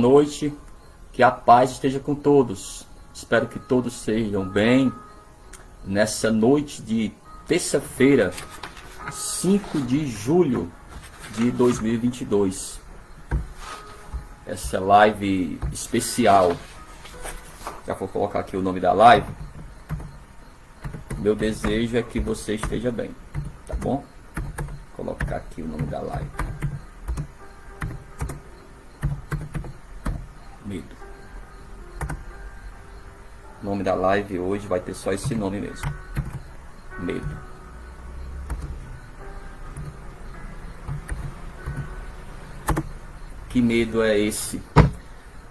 noite, que a paz esteja com todos. Espero que todos sejam bem nessa noite de terça-feira, 5 de julho de 2022. Essa live especial, já vou colocar aqui o nome da live. Meu desejo é que você esteja bem, tá bom? Vou colocar aqui o nome da live. Medo. O nome da live hoje vai ter só esse nome mesmo. Medo. Que medo é esse?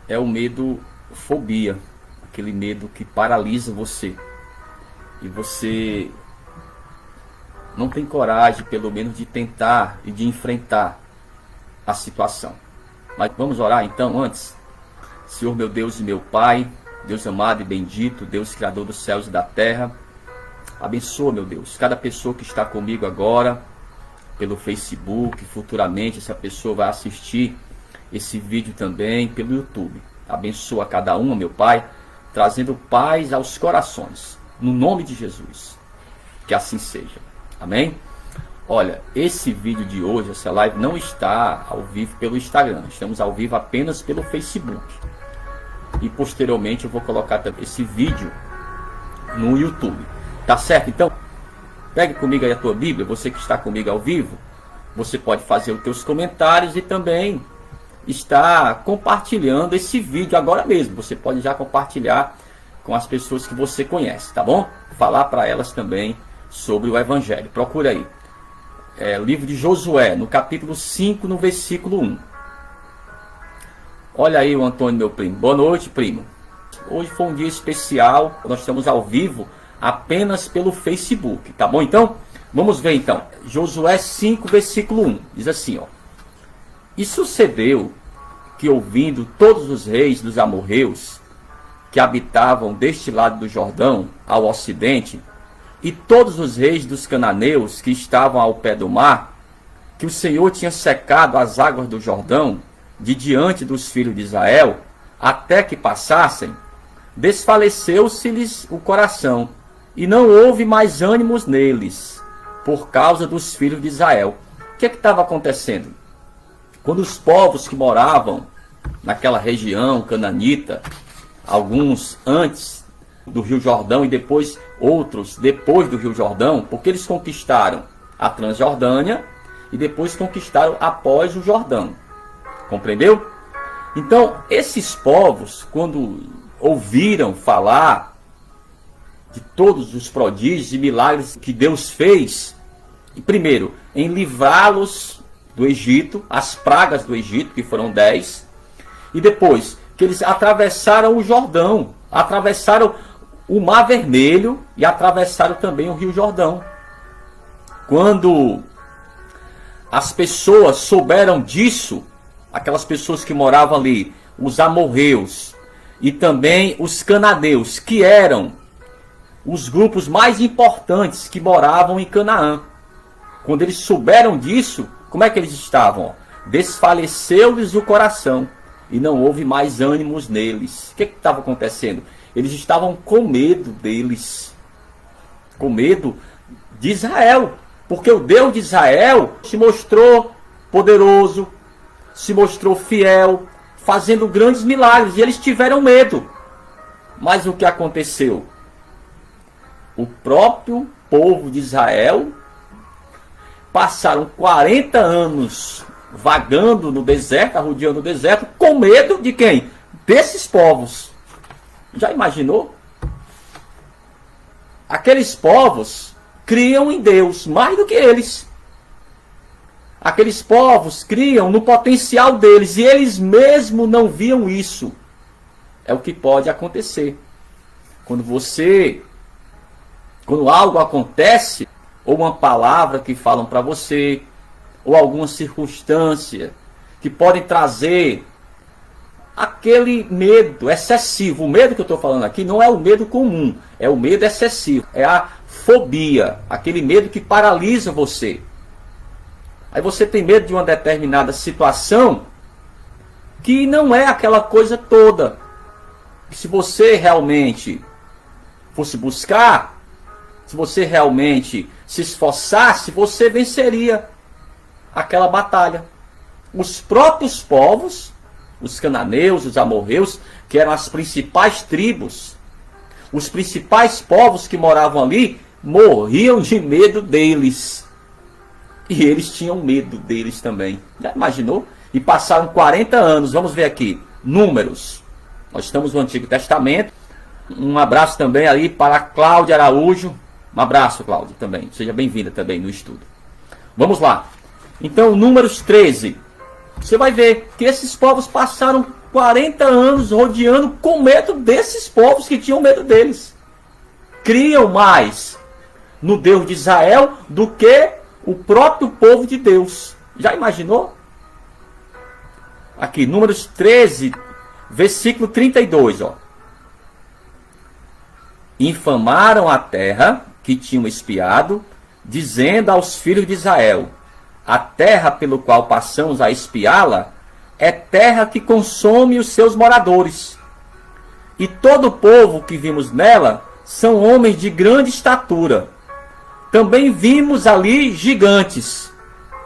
É o medo fobia, aquele medo que paralisa você. E você não tem coragem, pelo menos, de tentar e de enfrentar a situação. Mas vamos orar então antes? Senhor meu Deus e meu Pai, Deus amado e bendito, Deus criador dos céus e da terra, abençoa, meu Deus, cada pessoa que está comigo agora, pelo Facebook, futuramente essa pessoa vai assistir esse vídeo também pelo YouTube. Abençoa cada uma, meu Pai, trazendo paz aos corações, no nome de Jesus, que assim seja, amém? Olha, esse vídeo de hoje, essa live não está ao vivo pelo Instagram, estamos ao vivo apenas pelo Facebook. E posteriormente eu vou colocar esse vídeo no YouTube. Tá certo? Então, pegue comigo aí a tua Bíblia. Você que está comigo ao vivo, você pode fazer os teus comentários e também estar compartilhando esse vídeo agora mesmo. Você pode já compartilhar com as pessoas que você conhece, tá bom? Falar para elas também sobre o Evangelho. Procura aí. O livro de Josué, no capítulo 5, no versículo 1. Olha aí o Antônio, meu primo. Boa noite, primo. Hoje foi um dia especial. Nós estamos ao vivo apenas pelo Facebook, tá bom? Então, vamos ver então. Josué 5, versículo 1. Diz assim, ó. E sucedeu que, ouvindo todos os reis dos amorreus que habitavam deste lado do Jordão, ao ocidente, e todos os reis dos cananeus que estavam ao pé do mar, que o Senhor tinha secado as águas do Jordão de diante dos filhos de Israel, até que passassem, desfaleceu-se-lhes o coração, e não houve mais ânimos neles, por causa dos filhos de Israel. O que estava acontecendo? Quando os povos que moravam naquela região cananita, alguns antes do Rio Jordão e depois outros depois do Rio Jordão, porque eles conquistaram a Transjordânia e depois conquistaram após o Jordão. Compreendeu? Então, esses povos, quando ouviram falar de todos os prodígios e milagres que Deus fez, primeiro, em livrá-los do Egito, as pragas do Egito, que foram 10, e depois que eles atravessaram o Jordão, atravessaram o Mar Vermelho e atravessaram também o Rio Jordão. Quando as pessoas souberam disso, aquelas pessoas que moravam ali, os amorreus e também os cananeus, que eram os grupos mais importantes que moravam em Canaã. Quando eles souberam disso, como é que eles estavam? Desfaleceu-lhes o coração e não houve mais ânimos neles. O que estava acontecendo? Eles estavam com medo deles, com medo de Israel, porque o Deus de Israel se mostrou poderoso, se mostrou fiel, fazendo grandes milagres, e eles tiveram medo. Mas o que aconteceu? O próprio povo de Israel passaram 40 anos vagando no deserto, arrodeando o deserto, com medo de quem? Desses povos. Já imaginou? Aqueles povos criam em Deus mais do que eles. Aqueles povos criam no potencial deles e eles mesmos não viam isso. É o que pode acontecer. Quando algo acontece, ou uma palavra que falam para você, ou alguma circunstância que podem trazer aquele medo excessivo. O medo que eu estou falando aqui não é o medo comum, é o medo excessivo, é a fobia, aquele medo que paralisa você. Aí você tem medo de uma determinada situação que não é aquela coisa toda. Se você realmente fosse buscar, se você realmente se esforçasse, você venceria aquela batalha. Os próprios povos, os cananeus, os amorreus, que eram as principais tribos, os principais povos que moravam ali, morriam de medo deles. E eles tinham medo deles também. Já imaginou? E passaram 40 anos, vamos ver aqui, Números. Nós estamos no Antigo Testamento. Um abraço também ali para a Cláudia Araújo. Um abraço, Cláudia, também. Seja bem-vinda também no estudo. Vamos lá. Então, Números 13. Você vai ver que esses povos passaram 40 anos rodeando com medo desses povos que tinham medo deles. Criam mais no Deus de Israel do que o próprio povo de Deus. Já imaginou? Aqui, Números 13, versículo 32, ó. Infamaram a terra que tinham espiado, dizendo aos filhos de Israel: a terra pelo qual passamos a espiá-la é terra que consome os seus moradores. E todo o povo que vimos nela são homens de grande estatura. Também vimos ali gigantes.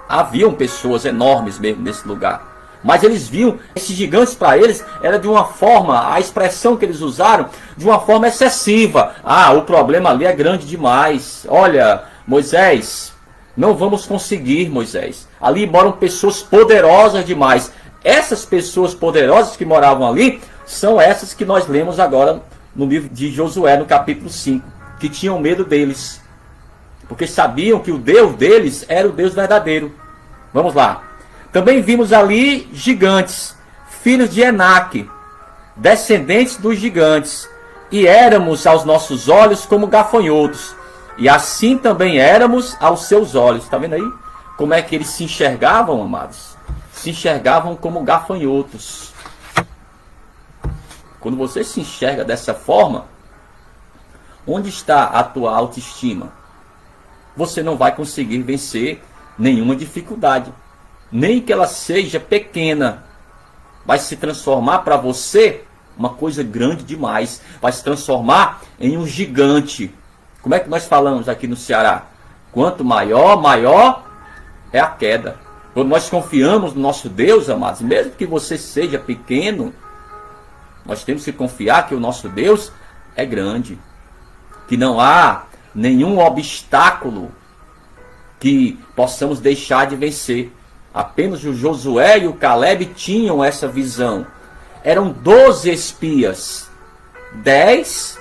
Haviam pessoas enormes mesmo nesse lugar. Mas eles viam, esses gigantes para eles, era de uma forma, a expressão que eles usaram, de uma forma excessiva. Ah, o problema ali é grande demais. Olha, Moisés, não vamos conseguir, Moisés. Ali moram pessoas poderosas demais. Essas pessoas poderosas que moravam ali, são essas que nós lemos agora no livro de Josué, no capítulo 5. Que tinham medo deles. Porque sabiam que o Deus deles era o Deus verdadeiro. Vamos lá. Também vimos ali gigantes, filhos de Enaque, descendentes dos gigantes, e éramos aos nossos olhos como gafanhotos, e assim também éramos aos seus olhos. Está vendo aí? Como é que eles se enxergavam, amados? Se enxergavam como gafanhotos. Quando você se enxerga dessa forma, onde está a tua autoestima? Você não vai conseguir vencer nenhuma dificuldade. Nem que ela seja pequena, vai se transformar para você uma coisa grande demais. Vai se transformar em um gigante. Como é que nós falamos aqui no Ceará? Quanto maior, maior é a queda. Quando nós confiamos no nosso Deus, amados, mesmo que você seja pequeno, nós temos que confiar que o nosso Deus é grande. Que não há nenhum obstáculo que possamos deixar de vencer. Apenas o Josué e o Caleb tinham essa visão. Eram 12 espias. 10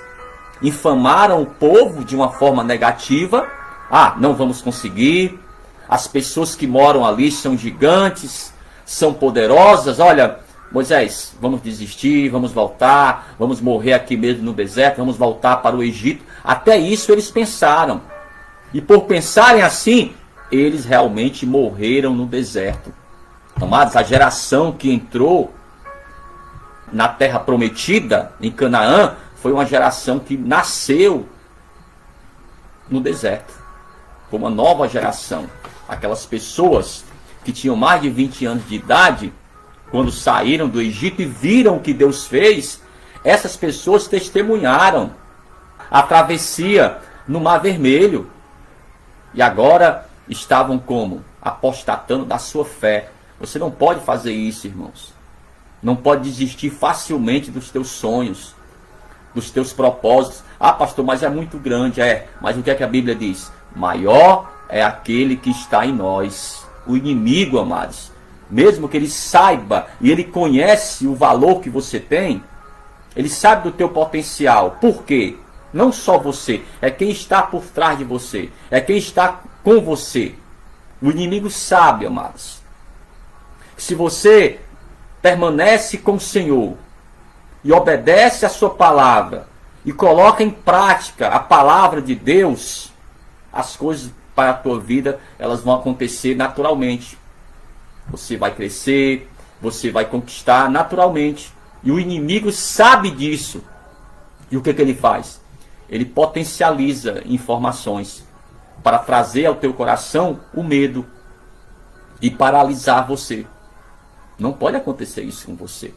infamaram o povo de uma forma negativa. Ah, não vamos conseguir. As pessoas que moram ali são gigantes, são poderosas. Olha, Moisés, vamos desistir, vamos voltar, vamos morrer aqui mesmo no deserto, vamos voltar para o Egito. Até isso eles pensaram. E por pensarem assim, eles realmente morreram no deserto. Amados, a geração que entrou na terra prometida, em Canaã, foi uma geração que nasceu no deserto. Foi uma nova geração. Aquelas pessoas que tinham mais de 20 anos de idade, quando saíram do Egito e viram o que Deus fez, essas pessoas testemunharam a travessia no Mar Vermelho. E agora estavam como? Apostatando da sua fé. Você não pode fazer isso, irmãos. Não pode desistir facilmente dos teus sonhos, dos teus propósitos. Ah, pastor, mas é muito grande. Mas o que é que a Bíblia diz? Maior é aquele que está em nós. O inimigo, amados, mesmo que ele saiba e ele conhece o valor que você tem, ele sabe do teu potencial. Por quê? Não só você, é quem está por trás de você, é quem está com você. O inimigo sabe, amados, que se você permanece com o Senhor e obedece a sua palavra e coloca em prática a palavra de Deus, as coisas para a tua vida, elas vão acontecer naturalmente. Você vai crescer, você vai conquistar naturalmente. E o inimigo sabe disso. E o que ele faz? Ele potencializa informações para trazer ao teu coração o medo e paralisar você. Não pode acontecer isso com você.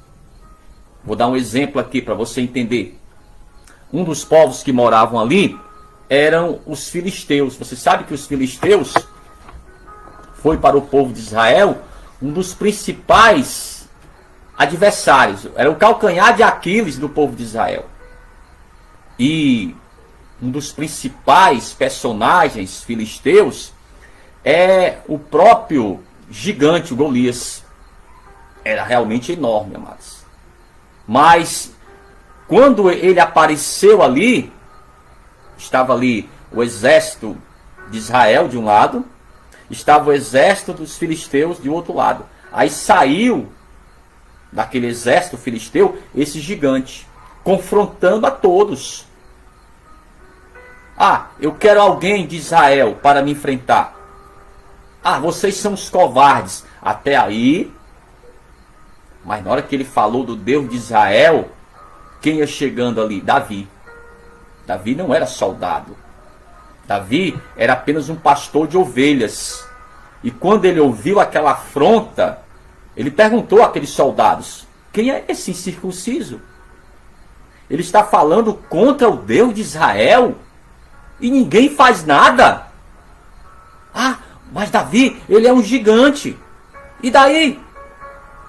Vou dar um exemplo aqui para você entender. Um dos povos que moravam ali eram os filisteus. Você sabe que os filisteus foi para o povo de Israel um dos principais adversários. Era o calcanhar de Aquiles do povo de Israel. E um dos principais personagens filisteus é o próprio gigante, o Golias. Era realmente enorme, amados. Mas quando ele apareceu ali, estava ali o exército de Israel de um lado, estava o exército dos filisteus de outro lado. Aí saiu daquele exército filisteu esse gigante, confrontando a todos. Ah, eu quero alguém de Israel para me enfrentar. Ah, vocês são os covardes. Até aí. Mas na hora que ele falou do Deus de Israel, quem ia chegando ali? Davi. Davi não era soldado. Davi era apenas um pastor de ovelhas. E quando ele ouviu aquela afronta, ele perguntou àqueles soldados: quem é esse incircunciso? Ele está falando contra o Deus de Israel e ninguém faz nada. Ah, mas Davi, ele é um gigante. E daí?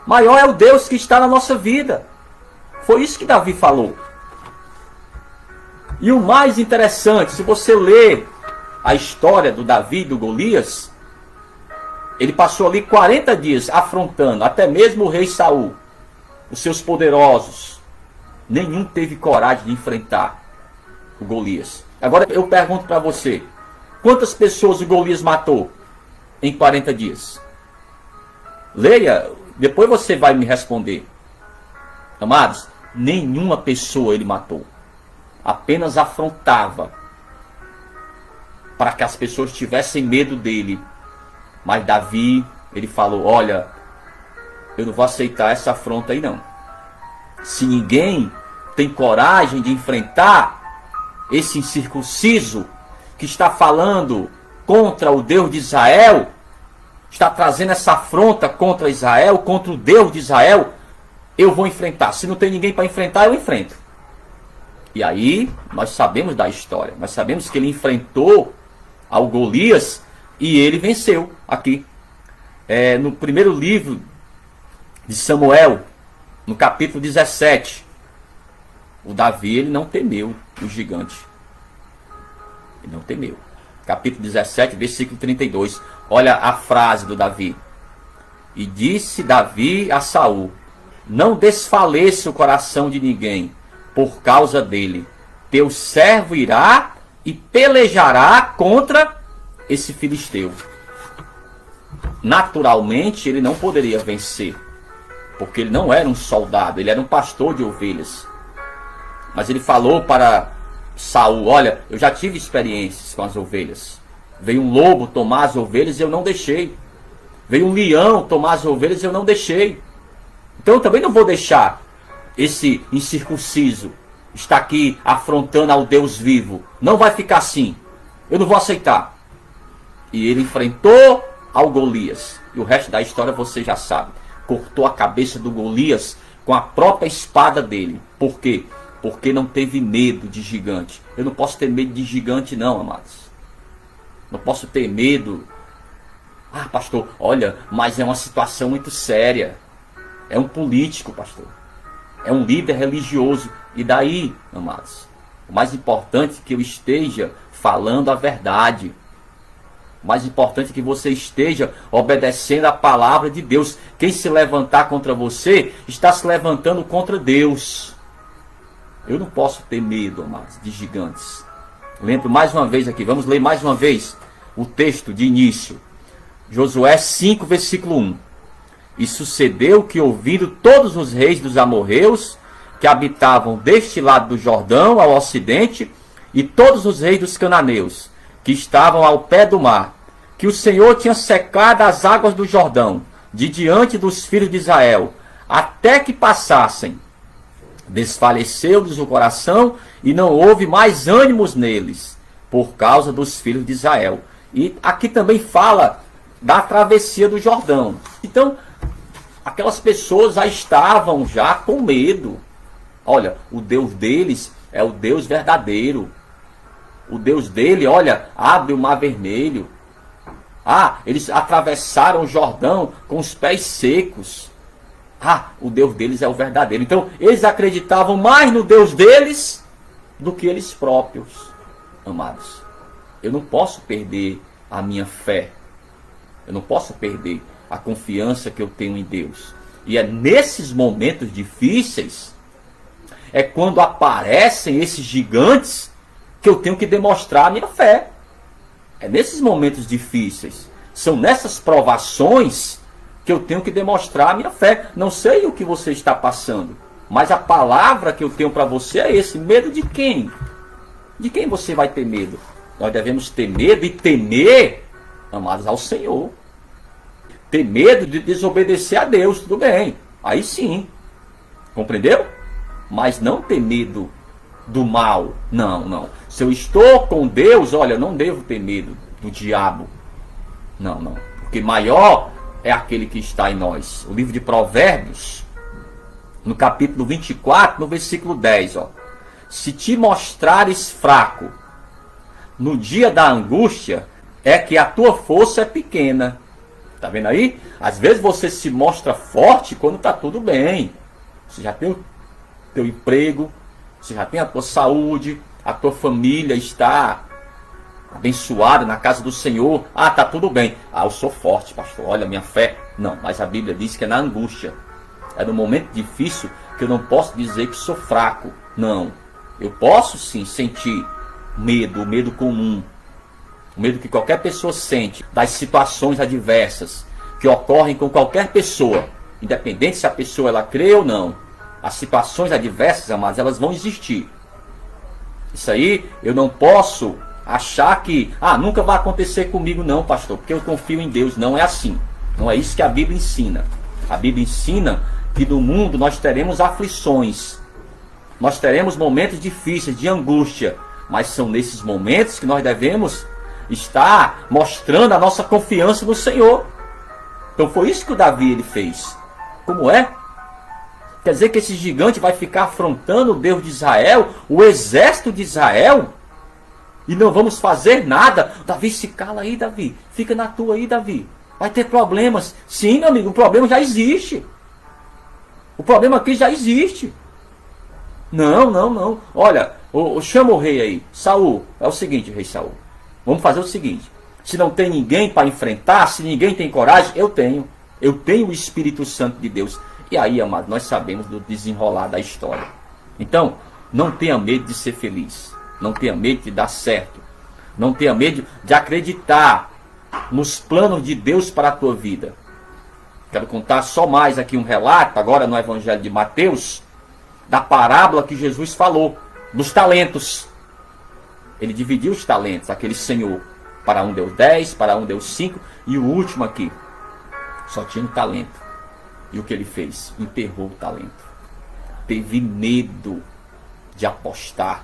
Maior é o Deus que está na nossa vida. Foi isso que Davi falou. E o mais interessante, se você ler a história do Davi e do Golias, ele passou ali 40 dias afrontando até mesmo o rei Saul, os seus poderosos. Nenhum teve coragem de enfrentar o Golias. Agora eu pergunto para você, quantas pessoas o Golias matou em 40 dias? Leia, depois você vai me responder. Amados, nenhuma pessoa ele matou. Apenas afrontava para que as pessoas tivessem medo dele. Mas Davi, ele falou: olha, eu não vou aceitar essa afronta aí não. Se ninguém tem coragem de enfrentar esse incircunciso que está falando contra o Deus de Israel, está trazendo essa afronta contra Israel, contra o Deus de Israel, eu vou enfrentar. Se não tem ninguém para enfrentar, eu enfrento. E aí, nós sabemos da história. Nós sabemos que ele enfrentou ao Golias e ele venceu aqui. No primeiro livro de Samuel, no capítulo 17, o Davi, ele não temeu o gigante. Ele não temeu. Capítulo 17, versículo 32. Olha a frase do Davi. E disse Davi a Saul: não desfaleça o coração de ninguém por causa dele. Teu servo irá e pelejará contra esse filisteu. Naturalmente ele não poderia vencer, porque ele não era um soldado, ele era um pastor de ovelhas. Mas ele falou para Saul: olha, eu já tive experiências com as ovelhas. Veio um lobo tomar as ovelhas e eu não deixei. Veio um leão tomar as ovelhas e eu não deixei. Então eu também não vou deixar esse incircunciso estar aqui afrontando ao Deus vivo. Não vai ficar assim. Eu não vou aceitar. E ele enfrentou ao Golias. E o resto da história você já sabe. Cortou a cabeça do Golias com a própria espada dele. Por quê? Porque não teve medo de gigante. Eu não posso ter medo de gigante não, amados. Não posso ter medo. Ah, pastor, olha, mas é uma situação muito séria. É um político, pastor. É um líder religioso. E daí, amados? O mais importante é que eu esteja falando a verdade. O mais importante é que você esteja obedecendo a palavra de Deus. Quem se levantar contra você, está se levantando contra Deus. Eu não posso ter medo, amados, de gigantes. Lembro mais uma vez aqui, vamos ler mais uma vez o texto de início. Josué 5, versículo 1. E sucedeu que, ouvindo todos os reis dos amorreus, que habitavam deste lado do Jordão ao ocidente, e todos os reis dos cananeus, que estavam ao pé do mar, que o Senhor tinha secado as águas do Jordão, de diante dos filhos de Israel, até que passassem, desfaleceu-lhes o coração, e não houve mais ânimos neles, por causa dos filhos de Israel. E aqui também fala da travessia do Jordão. Então, Aquelas pessoas já estavam já com medo. Olha, o Deus deles é o Deus verdadeiro. O Deus dele, olha, abre o mar vermelho. Ah, eles atravessaram o Jordão com os pés secos. Ah, o Deus deles é o verdadeiro. Então, eles acreditavam mais no Deus deles do que eles próprios. Amados, eu não posso perder a minha fé. Eu não posso perder a confiança que eu tenho em Deus. E é nesses momentos difíceis, é quando aparecem esses gigantes, que eu tenho que demonstrar a minha fé. É nesses momentos difíceis, são nessas provações que eu tenho que demonstrar a minha fé. Não sei o que você está passando, mas a palavra que eu tenho para você é esse: medo de quem? De quem você vai ter medo? Nós devemos ter medo e temer, amados, ao Senhor. Ter medo de desobedecer a Deus, tudo bem, aí sim, compreendeu? Mas não ter medo do mal, não. Se eu estou com Deus, olha, eu não devo ter medo do diabo. Não, porque maior é aquele que está em nós. O livro de Provérbios, no capítulo 24, no versículo 10, ó. Se te mostrares fraco no dia da angústia, é que a tua força é pequena. Tá vendo aí? Às vezes você se mostra forte quando está tudo bem. Você já tem o teu emprego, você já tem a tua saúde, a tua família está abençoada na casa do Senhor. Ah, tá tudo bem. Ah, eu sou forte, pastor. Olha a minha fé. Não, mas a Bíblia diz que é na angústia. É no momento difícil que eu não posso dizer que sou fraco. Não. Eu posso sim sentir medo, o medo comum. O medo que qualquer pessoa sente das situações adversas que ocorrem com qualquer pessoa, independente se a pessoa ela crê ou não. As situações adversas, amados, elas vão existir. Isso aí eu não posso achar que nunca vai acontecer comigo não, pastor, porque eu confio em Deus. Não é assim. Não é isso que a Bíblia ensina. A Bíblia ensina que no mundo nós teremos aflições, nós teremos momentos difíceis de angústia, mas são nesses momentos que nós devemos estar mostrando a nossa confiança no Senhor. Então foi isso que o Davi ele fez. Como é? Quer dizer que esse gigante vai ficar afrontando o Deus de Israel, o exército de Israel, e não vamos fazer nada? Davi, se cala aí, Davi. Fica na tua aí, Davi. Vai ter problemas. Sim, meu amigo, o problema já existe. O problema aqui já existe. Não. Olha, chama o rei aí. Saul, é o seguinte, rei Saul. Vamos fazer o seguinte: se não tem ninguém para enfrentar, se ninguém tem coragem, eu tenho. Eu tenho o Espírito Santo de Deus. E aí, amado, nós sabemos do desenrolar da história. Então, não tenha medo de ser feliz. Não tenha medo de dar certo. Não tenha medo de acreditar nos planos de Deus para a tua vida. Quero contar só mais aqui um relato, agora no Evangelho de Mateus, da parábola que Jesus falou, dos talentos. Ele dividiu os talentos, aquele senhor. Para um deu 10, para um deu 5, e o último aqui só tinha um talento. E o que ele fez? Enterrou o talento. Teve medo de apostar.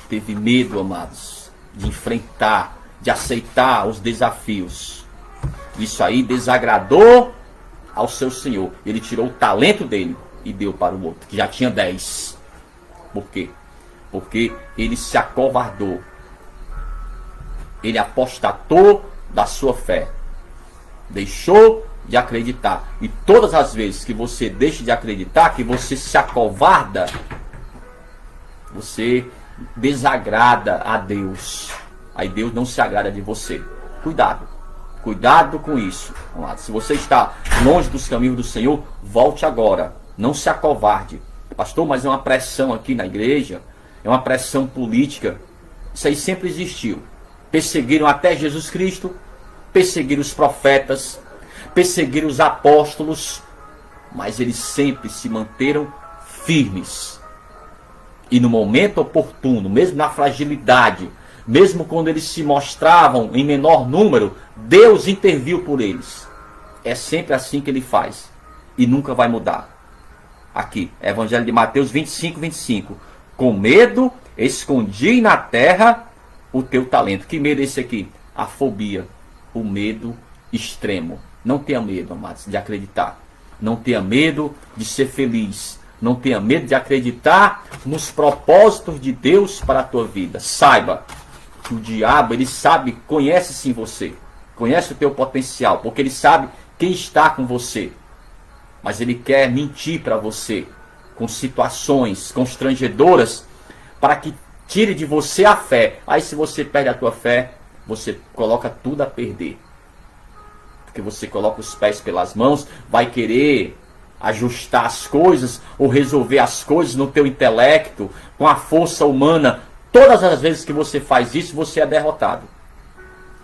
Teve medo, amados, de enfrentar, de aceitar os desafios. Isso aí desagradou ao seu senhor. Ele tirou o talento dele e deu para o outro, que já tinha 10. Por quê? Porque ele se acovardou. Ele apostatou da sua fé. Deixou de acreditar. E todas as vezes que você deixa de acreditar, que você se acovarda, você desagrada a Deus. Aí Deus não se agrada de você. Cuidado. Cuidado com isso. Se você está longe dos caminhos do Senhor, volte agora. Não se acovarde. Pastor, mas é uma pressão aqui na igreja. É uma pressão política. Isso aí sempre existiu. Perseguiram até Jesus Cristo. Perseguiram os profetas. Perseguiram os apóstolos. Mas eles sempre se manteram firmes. E no momento oportuno, mesmo na fragilidade, mesmo quando eles se mostravam em menor número, Deus interviu por eles. É sempre assim que ele faz. E nunca vai mudar. Aqui, Evangelho de Mateus 25, 25. Com medo, escondi na terra o teu talento. Que medo é esse aqui? A fobia. O medo extremo. Não tenha medo, amados, de acreditar. Não tenha medo de ser feliz. Não tenha medo de acreditar nos propósitos de Deus para a tua vida. Saiba que o diabo, ele sabe, conhece sim você. Conhece o teu potencial, porque ele sabe quem está com você. Mas ele quer mentir para você com situações constrangedoras para que tire de você a fé. Aí se você perde a tua fé, você coloca tudo a perder. Porque você coloca os pés pelas mãos, vai querer ajustar as coisas ou resolver as coisas no teu intelecto, com a força humana. Todas as vezes que você faz isso, você é derrotado.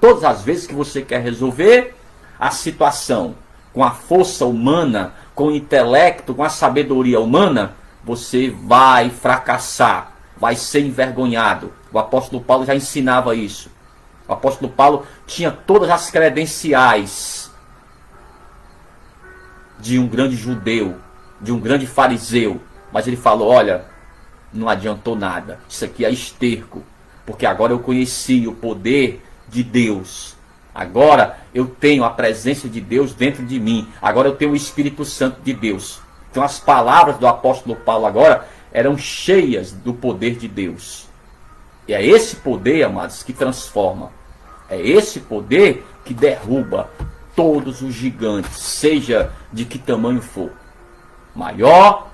Todas as vezes que você quer resolver a situação com a força humana, com o intelecto, com a sabedoria humana, você vai fracassar, vai ser envergonhado. O apóstolo Paulo já ensinava isso. O apóstolo Paulo tinha todas as credenciais de um grande judeu, de um grande fariseu, mas ele falou, olha, não adiantou nada, isso aqui é esterco, porque agora eu conheci o poder de Deus, agora eu tenho a presença de Deus dentro de mim, agora eu tenho o Espírito Santo de Deus. Então as palavras do apóstolo Paulo agora eram cheias do poder de Deus. E é esse poder, amados, que transforma. É esse poder que derruba todos os gigantes, seja de que tamanho for. Maior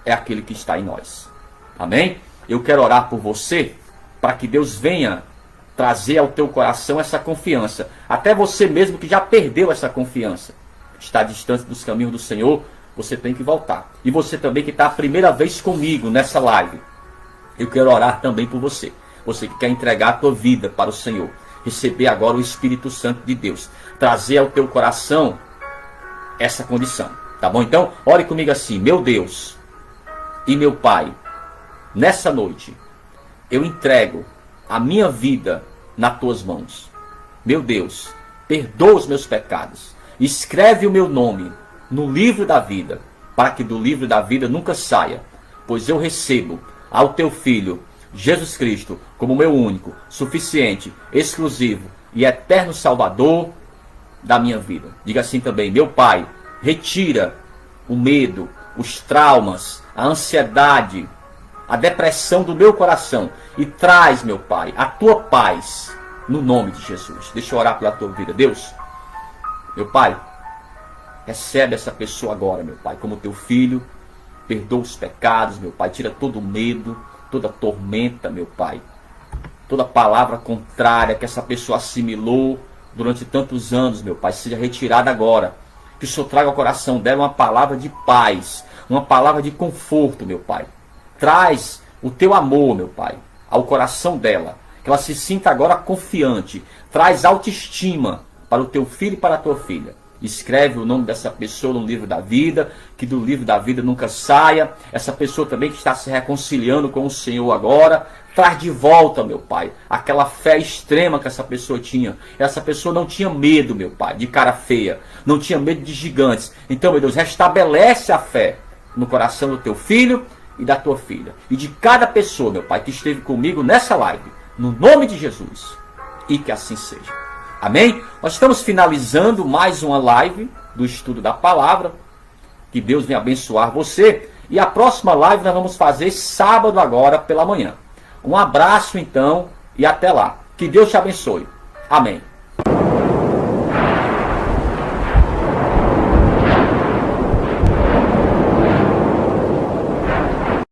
é aquele que está em nós. Amém? Eu quero orar por você, para que Deus venha trazer ao teu coração essa confiança. Até você mesmo que já perdeu essa confiança, está distante dos caminhos do Senhor, você tem que voltar. E você também que está a primeira vez comigo nessa live, eu quero orar também por você. Você que quer entregar a tua vida para o Senhor, receber agora o Espírito Santo de Deus, trazer ao teu coração essa condição. Tá bom? Então, ore comigo assim: meu Deus e meu Pai, nessa noite, eu entrego a minha vida nas tuas mãos. Meu Deus, perdoa os meus pecados. Escreve o meu nome no livro da vida, para que do livro da vida nunca saia, pois eu recebo ao teu Filho, Jesus Cristo, como meu único, suficiente, exclusivo e eterno Salvador da minha vida. Diga assim também: meu Pai, retira o medo, os traumas, a ansiedade, a depressão do meu coração e traz, meu Pai, a tua paz no nome de Jesus. Deixa eu orar pela tua vida. Deus, meu Pai, recebe essa pessoa agora, meu Pai, como teu filho. Perdoa os pecados, meu Pai. Tira todo o medo, toda tormenta, meu Pai. Toda palavra contrária que essa pessoa assimilou durante tantos anos, meu Pai, seja retirada agora. Que o Senhor traga ao coração dela uma palavra de paz, uma palavra de conforto, meu Pai. Traz o teu amor, meu Pai, ao coração dela. Que ela se sinta agora confiante. Traz autoestima para o teu filho e para a tua filha. Escreve o nome dessa pessoa no livro da vida, que do livro da vida nunca saia. Essa pessoa também que está se reconciliando com o Senhor agora, traz de volta, meu Pai, aquela fé extrema que essa pessoa tinha. Essa pessoa não tinha medo, meu Pai, de cara feia, não tinha medo de gigantes. Então, meu Deus, restabelece a fé no coração do teu filho e da tua filha, e de cada pessoa, meu Pai, que esteve comigo nessa live, no nome de Jesus, e que assim seja. Amém? Nós estamos finalizando mais uma live do estudo da palavra. Que Deus venha abençoar você. E a próxima live nós vamos fazer sábado agora pela manhã. Um abraço então e até lá. Que Deus te abençoe. Amém.